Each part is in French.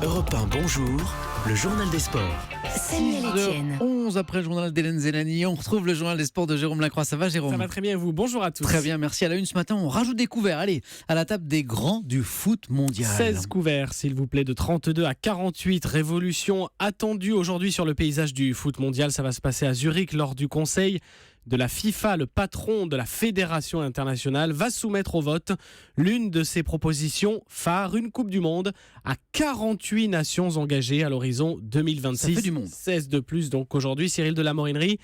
Europe 1, bonjour, le journal des sports. Samuel Etienne. 11 après le journal d'Hélène Zélani, on retrouve le journal des sports de Jérôme Lacroix. Ça va Jérôme? Ça va très bien et vous? Bonjour à tous. Très bien, merci. À la une ce matin, on rajoute des couverts. Allez, à la table des grands du foot mondial. 16 couverts, s'il vous plaît, de 32 à 48. Révolution attendue aujourd'hui sur le paysage du foot mondial. Ça va se passer à Zurich lors du conseil de la FIFA. Le patron de la Fédération internationale va soumettre au vote l'une de ses propositions phares, une Coupe du Monde à 48 nations engagées à l'horizon 2026. Ça fait du monde. 16 de plus donc aujourd'hui. Cyril de la Morinerie,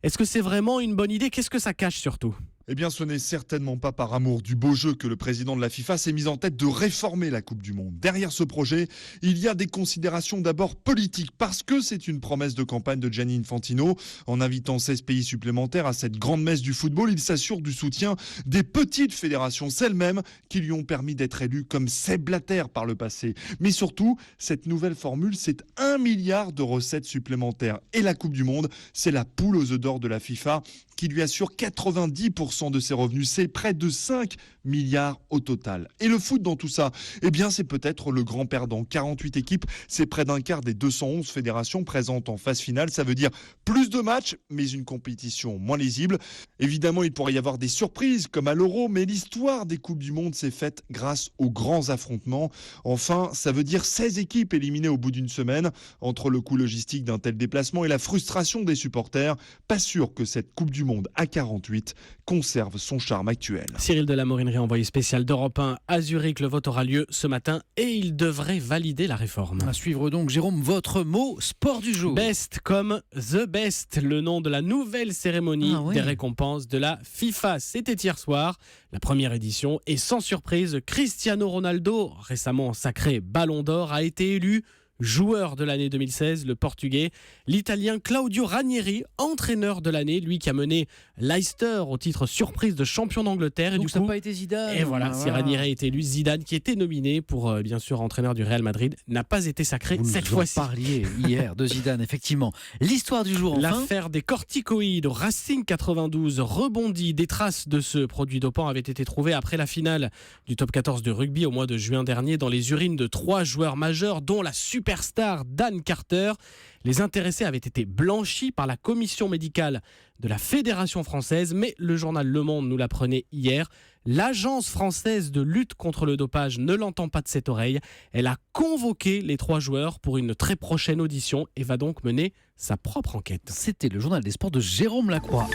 est-ce que c'est vraiment une bonne idée? Qu'est-ce que ça cache surtout? Eh bien, ce n'est certainement pas par amour du beau jeu que le président de la FIFA s'est mis en tête de réformer la Coupe du Monde. Derrière ce projet, il y a des considérations d'abord politiques, parce que c'est une promesse de campagne de Gianni Infantino. En invitant 16 pays supplémentaires à cette grande messe du football, il s'assure du soutien des petites fédérations, celles-mêmes qui lui ont permis d'être élues comme Sepp Blatter par le passé. Mais surtout, cette nouvelle formule, c'est 1 milliard de recettes supplémentaires. Et la Coupe du Monde, c'est la poule aux œufs d'or de la FIFA, qui lui assure 90% de ses revenus. C'est près de 5 milliards au total. Et le foot dans tout ça, eh bien c'est peut-être le grand perdant. 48 équipes, c'est près d'un quart des 211 fédérations présentes en phase finale. Ça veut dire plus de matchs, mais une compétition moins lisible. Évidemment, il pourrait y avoir des surprises, comme à l'Euro, mais l'histoire des Coupes du Monde s'est faite grâce aux grands affrontements. Enfin, ça veut dire 16 équipes éliminées au bout d'une semaine. Entre le coût logistique d'un tel déplacement et la frustration des supporters, pas sûr que cette Coupe du Monde à 48 conserve son charme actuel. Cyril de la Morinerie, envoyé spécial d'Europe 1 à Zurich. Le vote aura lieu ce matin et il devrait valider la réforme. À suivre donc, Jérôme, votre mot sport du jour. Best comme The Best, le nom de la nouvelle cérémonie des récompenses de la FIFA. C'était hier soir, la première édition. Et sans surprise, Cristiano Ronaldo, récemment sacré Ballon d'Or, a été élu joueur de l'année 2016, le Portugais. L'Italien Claudio Ranieri, entraîneur de l'année, lui qui a mené Leicester au titre surprise de champion d'Angleterre. Donc du ça coup, n'a pas été Zidane. et voilà, si Ranieri a été élu, Zidane, qui était nominé pour bien sûr entraîneur du Real Madrid, n'a pas été sacré cette fois-ci. Vous parliez hier de Zidane, effectivement. L'histoire du jour, enfin. L'affaire des corticoïdes au Racing 92 rebondit. Des traces de ce produit dopant avaient été trouvées après la finale du top 14 de rugby au mois de juin dernier dans les urines de 3 joueurs majeurs, dont la superstar Dan Carter. Les intéressés avaient été blanchis par la commission médicale de la Fédération française, mais le journal Le Monde nous l'apprenait hier. L'agence française de lutte contre le dopage ne l'entend pas de cette oreille. Elle a convoqué les 3 joueurs pour une très prochaine audition et va donc mener sa propre enquête. C'était le journal des sports de Jérôme Lacroix.